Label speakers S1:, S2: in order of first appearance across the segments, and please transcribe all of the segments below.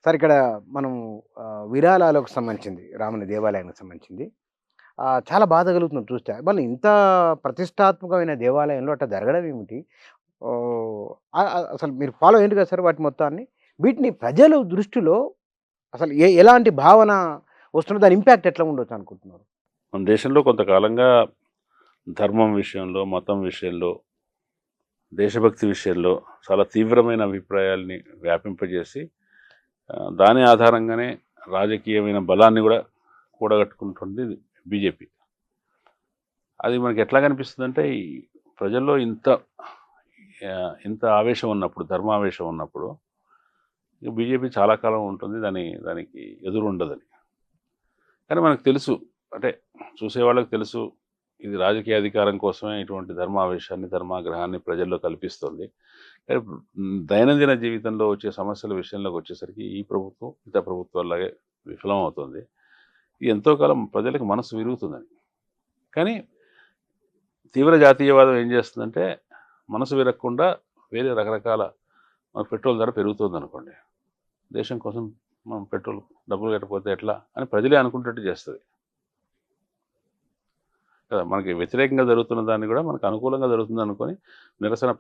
S1: Sir ఇక్కడ మనం విరాళాలకు సంబంధించింది, రాముని దేవాలయానికి సంబంధించింది. చాలా బాధ కలుగుతుంది చూస్తే. మళ్ళీ ఇంత ప్రతిష్టాత్మకమైన దేవాలయంలో అట్లా జరగడం ఏమిటి? ఓహ్! అసలు మీరు ఫాలో అయ్యిండ్రు కదా సార్ వాటి మొత్తాన్ని. వీటిని ప్రజల దృష్టిలో అసలు ఎలాంటి భావన వస్తున్నది? దాని ఇంపాక్ట్ ఎట్లా ఉండొచ్చు అనుకుంటున్నారు?
S2: మన దేశంలో కొంతకాలంగా ధర్మం విషయంలో, మతం విషయంలో, దేశభక్తి విషయంలో చాలా తీవ్రమైన అభిప్రాయాల్ని వ్యాపింపజేసి దాని ఆధారంగానే రాజకీయమైన బలాన్ని కూడా కూడగట్టుకుంటుంది బీజేపీ. అది మనకి ఎట్లా కనిపిస్తుందంటే, ఈ ప్రజల్లో ఇంత ఆవేశం ఉన్నప్పుడు, ధర్మావేశం ఉన్నప్పుడు బీజేపీ చాలా కాలం ఉంటుంది, దానికి ఎదురు ఉండదని. కానీ మనకు తెలుసు, అంటే చూసేవాళ్ళకి తెలుసు, ఇది రాజకీయ అధికారం కోసమే ఇటువంటి ధర్మావేశాన్ని, ధర్మాగ్రహాన్ని ప్రజల్లో కల్పిస్తుంది. కానీ దైనందిన జీవితంలో వచ్చే సమస్యల విషయంలోకి వచ్చేసరికి ఈ ప్రభుత్వం ఇతర ప్రభుత్వాలాగే విఫలం అవుతుంది. ఇది ఎంతో కాలం ప్రజలకు మనసు విరుగుతుందని. కానీ తీవ్ర జాతీయవాదం ఏం చేస్తుందంటే, మనసు విరగకుండా వేరే రకరకాల పెట్రోల్ ధర పెరుగుతుంది అనుకోండి, దేశం కోసం మనం పెట్రోల్ డబ్బులు కట్టకపోతే ఎట్లా అని ప్రజలే అనుకుంటట్టు చేస్తుంది కదా. మనకి వ్యతిరేకంగా జరుగుతున్న దాన్ని కూడా మనకు అనుకూలంగా జరుగుతుంది అనుకొని నిరసన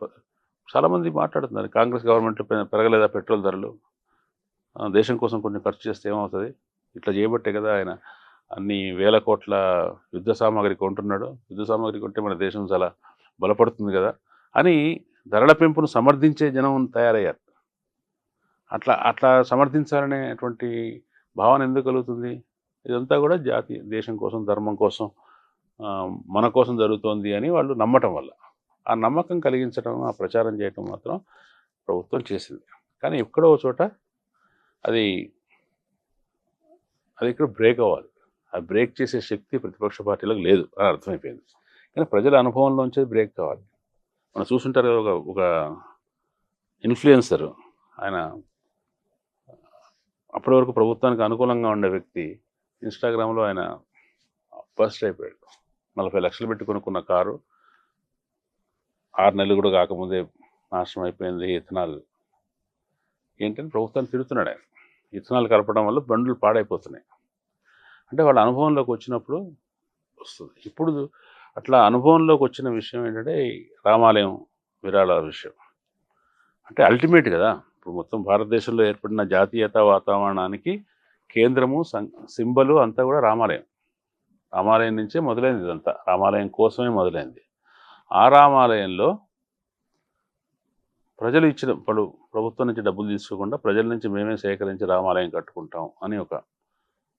S2: చాలామంది మాట్లాడుతున్నారు. కాంగ్రెస్ గవర్నమెంట్లో పెరగలేదా పెట్రోల్ ధరలు, దేశం కోసం కొంచెం ఖర్చు చేస్తే ఏమవుతుంది, ఇట్లా చేయబట్టే కదా ఆయన అన్ని వేల కోట్ల యుద్ధ సామాగ్రి కొంటున్నాడు, యుద్ధ సామాగ్రి కొంటే మన దేశం చాలా బలపడుతుంది కదా అని ధరల పెంపును సమర్థించే జనం తయారయ్యారు. అట్లా సమర్థించాలనేటువంటి భావన ఎందుకు కలుగుతుంది? ఇదంతా కూడా దేశం కోసం, ధర్మం కోసం, మన కోసం జరుగుతోంది అని వాళ్ళు నమ్మటం వల్ల, ఆ నమ్మకం కలిగించడం, ఆ ప్రచారం చేయటం మాత్రం ప్రభుత్వం చేసింది. కానీ ఎక్కడో చోట అది ఇక్కడ బ్రేక్ అవ్వాలి. ఆ బ్రేక్ చేసే శక్తి ప్రతిపక్ష పార్టీలకు లేదు అని అర్థమైపోయింది. కానీ ప్రజల అనుభవంలోంచే బ్రేక్ కావాలి. మనం చూసుంటారు, ఒక ఇన్ఫ్లుయెన్సర్, ఆయన అప్పటి వరకు ప్రభుత్వానికి అనుకూలంగా ఉండే వ్యక్తి, ఇన్స్టాగ్రామ్లో ఆయన బస్ట్ అయిపోయాడు. 40 లక్షలు పెట్టి కొనుక్కున్న కారు 6 నెలలు కూడా కాకముందే నాశనం అయిపోయింది. ఇథనాల్ ఏంటని ప్రభుత్వాన్ని తిడుతున్నాడు ఆయన. ఇథనాల్ కలపడం వల్ల బండ్లు పాడైపోతున్నాయి అంటే వాళ్ళ అనుభవంలోకి వచ్చినప్పుడు వస్తుంది. ఇప్పుడు అట్లా అనుభవంలోకి వచ్చిన విషయం ఏంటంటే రామాలయం విరాళాల విషయం. అంటే అల్టిమేట్ కదా, ఇప్పుడు మొత్తం భారతదేశంలో ఏర్పడిన జాతీయత వాతావరణానికి కేంద్రము, సింబలు అంతా కూడా రామాలయం. రామాలయం నుంచే మొదలైంది ఇదంతా, రామాలయం కోసమే మొదలైంది. ఆ రామాలయంలో ప్రజలు ఇచ్చిన ప్రభుత్వం నుంచి డబ్బులు తీసుకోకుండా ప్రజల నుంచి మేమే సేకరించి రామాలయం కట్టుకుంటాం అని ఒక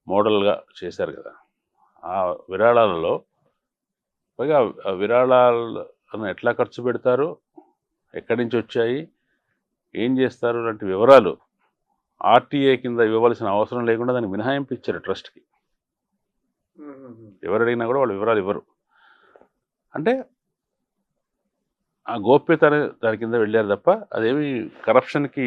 S2: మోడల్గా చేశారు కదా. ఆ విరాళాలలో పైగా విరాళాలను ఎట్లా ఖర్చు పెడతారు, ఎక్కడి నుంచి వచ్చాయి, ఏం చేస్తారు లాంటి వివరాలు ఆర్టీఏ కింద ఇవ్వవలసిన అవసరం లేకుండా దానికి మినహాయింపు ఇచ్చారు ట్రస్ట్కి. ఎవరు అడిగినా కూడా వాళ్ళు వివరాలు ఇవ్వరు. అంటే ఆ గోప్యత దాని కింద వెళ్ళారు తప్ప అదేమి కరప్షన్కి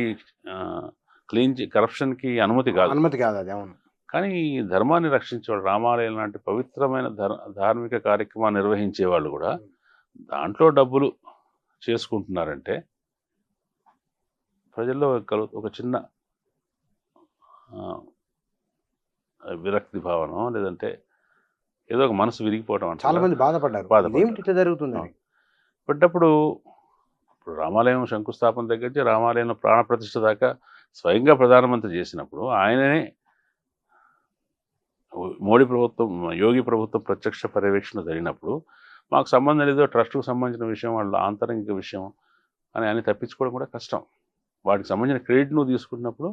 S2: కరప్షన్కి అనుమతి కాదు
S1: అది. అవును.
S2: కానీ ధర్మాన్ని రక్షించేవాళ్ళు, రామాలయం లాంటి పవిత్రమైన ధార్మిక కార్యక్రమాన్ని నిర్వహించే వాళ్ళు కూడా దాంట్లో డబ్బులు చేసుకుంటున్నారంటే ప్రజల్లో ఒక చిన్న విరక్తి భావన, లేదంటే ఏదో ఒక మనసు విరిగిపోవడం.
S1: చాలా మంది బాధపడ్డారు.
S2: పడ్డప్పుడు ఇప్పుడు రామాలయం శంకుస్థాపన దగ్గర నుంచి రామాలయంలో ప్రాణప్రతిష్ఠ దాకా స్వయంగా ప్రధానమంత్రి చేసినప్పుడు, ఆయననే మోడీ ప్రభుత్వం, యోగి ప్రభుత్వం ప్రత్యక్ష పర్యవేక్షణ జరిగినప్పుడు మాకు సంబంధం లేదో ట్రస్ట్కు సంబంధించిన విషయం, వాళ్ళ ఆంతరంగిక విషయం అని తప్పించుకోవడం కూడా కష్టం. వాటికి సంబంధించిన క్రెడిట్ నువ్వు తీసుకున్నప్పుడు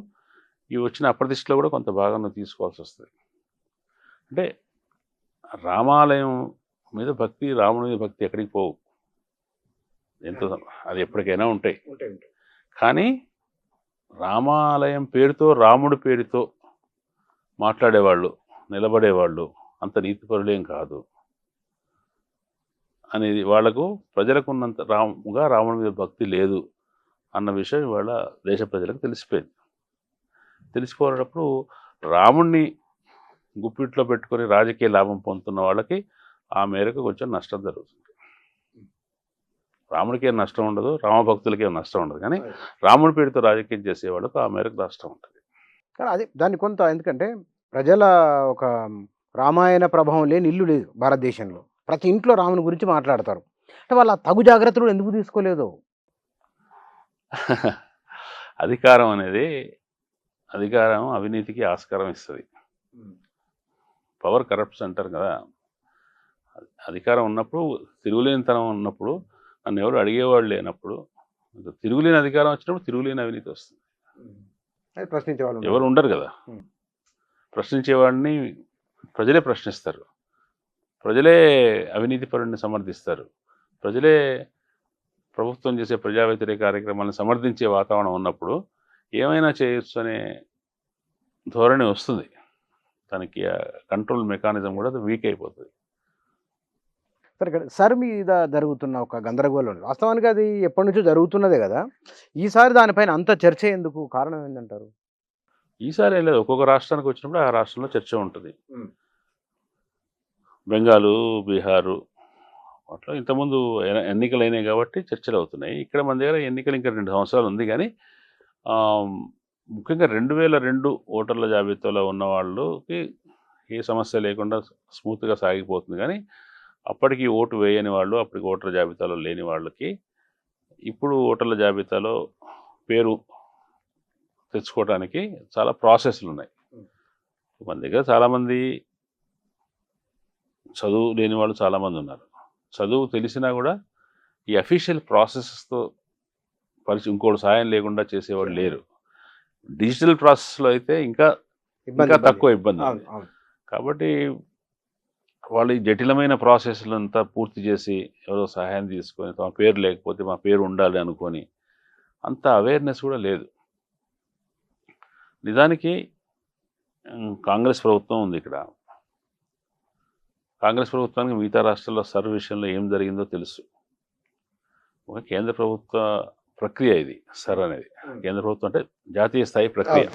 S2: ఈ వచ్చిన అప్రతిష్టలో కూడా కొంత భాగం నువ్వు తీసుకోవాల్సి వస్తుంది. అంటే రామాలయం మీద భక్తి, రాముడి మీద భక్తి ఎక్కడికి పోవు, అది ఎప్పటికైనా ఉంటాయి. కానీ రామాలయం పేరుతో, రాముడి పేరుతో మాట్లాడేవాళ్ళు, నిలబడేవాళ్ళు అంత నీతిపరులేం కాదు అనేది వాళ్లకు, ప్రజలకు ఉన్నంత రాముడి మీద భక్తి లేదు అన్న విషయం ఇవాళ దేశ ప్రజలకు తెలిసిపోయినప్పుడు రాముడిని గుప్పిట్లో పెట్టుకొని రాజకీయ లాభం పొందుతున్న వాళ్ళకి ఆ మేరకు కొంచెం నష్టం జరుగుతుంది. రాముడికి ఏం నష్టం ఉండదు, రామభక్తులకి ఏం నష్టం ఉండదు, కానీ రాముడి పేరుతో రాజకీయం చేసే వాళ్ళకు ఆ మేరకు నష్టం ఉంటుంది.
S1: కానీ అది దాన్ని కొంత ఎందుకంటే ప్రజల ఒక రామాయణ ప్రభావం లేని ఇల్లు లేదు భారతదేశంలో. ప్రతి ఇంట్లో రాముని గురించి మాట్లాడతారు. అంటే వాళ్ళు ఆ తగు జాగ్రత్తలు ఎందుకు తీసుకోలేదో?
S2: అధికారం అనేది అధికారం అవినీతికి ఆస్కారం ఇస్తది. పవర్ కరప్ట్స్ అంటారు కదా! అధికారం ఉన్నప్పుడు, తిరుగులేనితనం ఉన్నప్పుడు, నన్ను ఎవరు అడిగేవాళ్ళు లేనప్పుడు, తిరుగులేని అధికారం వచ్చినప్పుడు తిరుగులేని అవినీతి వస్తుంది.
S1: అది ప్రశ్నించే వాళ్ళు
S2: ఎవరు ఉండరు కదా!
S1: హ్మ్.
S2: ప్రశ్నించేవాడిని ప్రజలే ప్రశ్నిస్తారు. ప్రజలే అవినీతిపరుడిని సమర్థిస్తారు. ప్రజలే ప్రభుత్వం చేసే ప్రజా వ్యతిరేక కార్యక్రమాలను సమర్థించే వాతావరణం ఉన్నప్పుడు ఏమైనా చేయొచ్చు అనే ధోరణి వస్తుంది. దానికి కంట్రోల్ మెకానిజం కూడా వీక్ అయిపోతుంది.
S1: సరే ఇక్కడ సర్ మీద జరుగుతున్న ఒక గందరగోళం వాస్తవానికి అది ఎప్పటినుంచో జరుగుతున్నదే కదా! ఈసారి దానిపైన అంత చర్చ ఎందుకు? కారణం ఏందంటారు?
S2: ఈసారి ఏం లేదు, ఒక్కొక్క రాష్ట్రానికి వచ్చినప్పుడు ఆ రాష్ట్రంలో చర్చ ఉంటుంది. బెంగాలు, బీహారు అట్లా ఇంతకుముందు ఎన్నికలు అయినాయి కాబట్టి చర్చలు అవుతున్నాయి. ఇక్కడ మన దగ్గర ఎన్నికలు ఇంకా 2 సంవత్సరాలు ఉంది కానీ ముఖ్యంగా 2002 ఓటర్ల జాబితాలో ఉన్న వాళ్ళకి ఏ సమస్య లేకుండా స్మూత్గా సాగిపోతుంది. కానీ అప్పటికి ఓటు వేయని వాళ్ళు, అప్పటికి ఓటర్ల జాబితాలో లేని వాళ్ళకి ఇప్పుడు ఓటర్ల జాబితాలో పేరు తెచ్చుకోవడానికి చాలా ప్రాసెస్లు ఉన్నాయి. మన దగ్గర చాలామంది చదువు లేని వాళ్ళు చాలామంది ఉన్నారు. చదువు తెలిసినా కూడా ఈ అఫీషియల్ ప్రాసెసెస్తో ఇంకోటి సాయం లేకుండా చేసేవాళ్ళు లేరు. డిజిటల్ ప్రాసెస్లో అయితే ఇంకా తక్కువ ఇబ్బంది ఉంది. కాబట్టి వాళ్ళు ఈ జటిలమైన ప్రాసెస్లు అంతా పూర్తి చేసి ఎవరో సహాయం తీసుకొని తమ పేరు లేకపోతే మా పేరు ఉండాలి అనుకొని అంత అవేర్నెస్ కూడా లేదు. నిజానికి కాంగ్రెస్ ప్రభుత్వం ఉంది ఇక్కడ. కాంగ్రెస్ ప్రభుత్వానికి మిగతా రాష్ట్రాల్లో సర్వ్ విషయంలో ఏం జరిగిందో తెలుసు. ఒక కేంద్ర ప్రభుత్వ ప్రక్రియ ఇది సర్ అనేది. కేంద్ర ప్రభుత్వం అంటే జాతీయ స్థాయి ప్రక్రియ.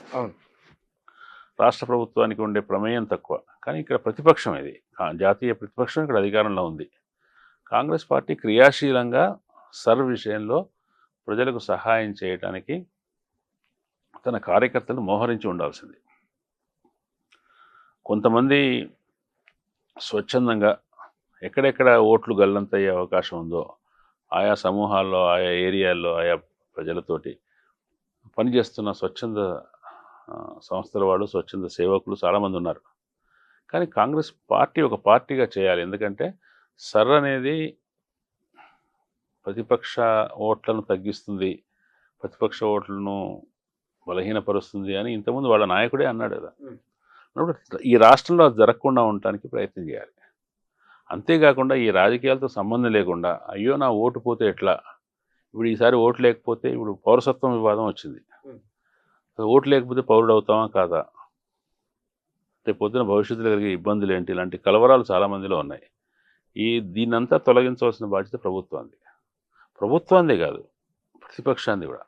S2: రాష్ట్ర ప్రభుత్వానికి ఉండే ప్రమేయం తక్కువ. కానీ ఇక్కడ ప్రతిపక్షం ఇది, జాతీయ ప్రతిపక్షం ఇక్కడ అధికారంలో ఉంది. కాంగ్రెస్ పార్టీ క్రియాశీలంగా సర్ విషయంలో ప్రజలకు సహాయం చేయడానికి తన కార్యకర్తలు మోహరించి ఉండాల్సింది. కొంతమంది స్వచ్ఛందంగా ఎక్కడెక్కడ ఓట్లు గల్లంతయ్యే అవకాశం ఉందో ఆయా సమూహాల్లో, ఆయా ఏరియాల్లో, ఆయా ప్రజలతోటి పనిచేస్తున్న స్వచ్ఛంద సంస్థల వాళ్ళు, స్వచ్ఛంద సేవకులు చాలామంది ఉన్నారు. కానీ కాంగ్రెస్ పార్టీ ఒక పార్టీగా చేయాలి. ఎందుకంటే సర్ అనేది ప్రతిపక్ష ఓట్లను తగ్గిస్తుంది, ప్రతిపక్ష ఓట్లను బలహీనపరుస్తుంది అని ఇంతకుముందు వాళ్ళ నాయకుడే అన్నాడు కదా. అప్పుడు ఈ రాష్ట్రంలో అది జరగకుండా ఉండటానికి ప్రయత్నం చేయాలి. అంతేకాకుండా ఈ రాజకీయాలతో సంబంధం లేకుండా అయ్యో నా ఓటు పోతే ఎట్లా, ఇప్పుడు ఈసారి ఓటు లేకపోతే ఇప్పుడు పౌరసత్వం వివాదం వచ్చింది. ఓటు లేకపోతే పౌరుడు అవుతామా కాదా, రేపు పొద్దున భవిష్యత్తులో కలిగే ఇబ్బందులు ఏంటి, ఇలాంటి కలవరాలు చాలామందిలో ఉన్నాయి. దీన్నంతా తొలగించవలసిన బాధ్యత ప్రభుత్వాందే కాదు, ప్రతిపక్షాన్ని కూడా.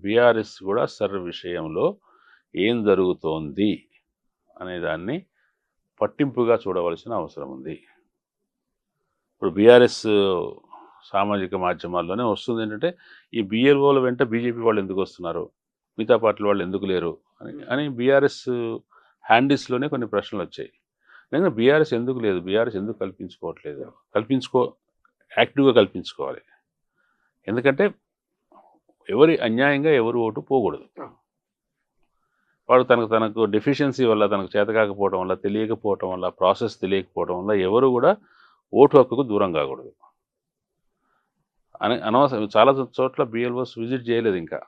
S2: బీఆర్ఎస్ కూడా సర్ విషయంలో ఏం జరుగుతోంది అనే దాన్ని పట్టింపుగా చూడవలసిన అవసరం ఉంది. ఇప్పుడు బీఆర్ఎస్ సామాజిక మాధ్యమాల్లోనే వస్తుంది ఏంటంటే ఈ BLOల వెంట బీజేపీ వాళ్ళు ఎందుకు వస్తున్నారు, మిగతా పార్టీల వాళ్ళు ఎందుకు లేరు అని బీఆర్ఎస్ హ్యాండిల్స్లోనే కొన్ని ప్రశ్నలు వచ్చాయి. నిజంగా బీఆర్ఎస్ ఎందుకు లేదు, బీఆర్ఎస్ ఎందుకు కల్పించుకోవట్లేదు, యాక్టివ్గా కల్పించుకోవాలి. ఎందుకంటే ఎవరి అన్యాయంగా ఎవరు ఓటు పోకూడదు. వాడు తనకు డెఫిషియన్సీ వల్ల, తనకు చేతకాకపోవడం వల్ల, తెలియకపోవటం వల్ల, ప్రాసెస్ తెలియకపోవడం వల్ల ఎవరు కూడా ఓటు హక్కుకు దూరం కాకూడదు అని అనవసరం. చాలా చోట్ల BLOs విజిట్ చేయలేదు, ఇంకా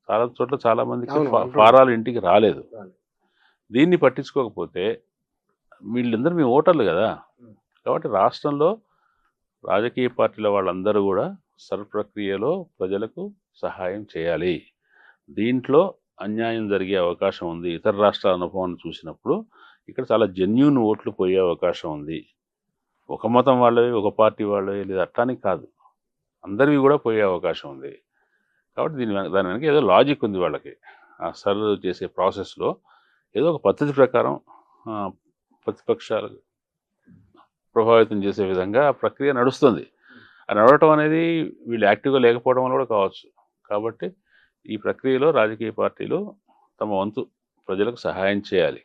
S2: చాలా చోట్ల చాలామందికి ఫారాలు ఇంటికి రాలేదు. దీన్ని పట్టించుకోకపోతే వీళ్ళందరూ మీ ఓటర్లు కదా. కాబట్టి రాష్ట్రంలో రాజకీయ పార్టీల వాళ్ళందరూ కూడా సర్ ప్రక్రియలో ప్రజలకు సహాయం చేయాలి. దీంట్లో అన్యాయం జరిగే అవకాశం ఉంది. ఇతర రాష్ట్రాల అనుభవాన్ని చూసినప్పుడు ఇక్కడ చాలా జెన్యూన్ ఓట్లు పోయే అవకాశం ఉంది. ఒక మతం వాళ్ళవి, ఒక పార్టీ వాళ్ళవి లేదా అట్టానికి కాదు, అందరివి కూడా పోయే అవకాశం ఉంది. కాబట్టి దాని వెనక ఏదో లాజిక్ ఉంది వాళ్ళకి. ఆ సర్ చేసే ప్రాసెస్లో ఏదో ఒక పద్ధతి ప్రకారం ప్రతిపక్షాలు ప్రభావితం చేసే విధంగా ఆ ప్రక్రియ నడుస్తుంది. ఆ నడవటం అనేది వీళ్ళు యాక్టివ్గా లేకపోవడం వల్ల కూడా కావచ్చు. కాబట్టి ఈ ప్రక్రియలో రాజకీయ పార్టీలు తమ వంతు ప్రజలకు సహాయం చేయాలి.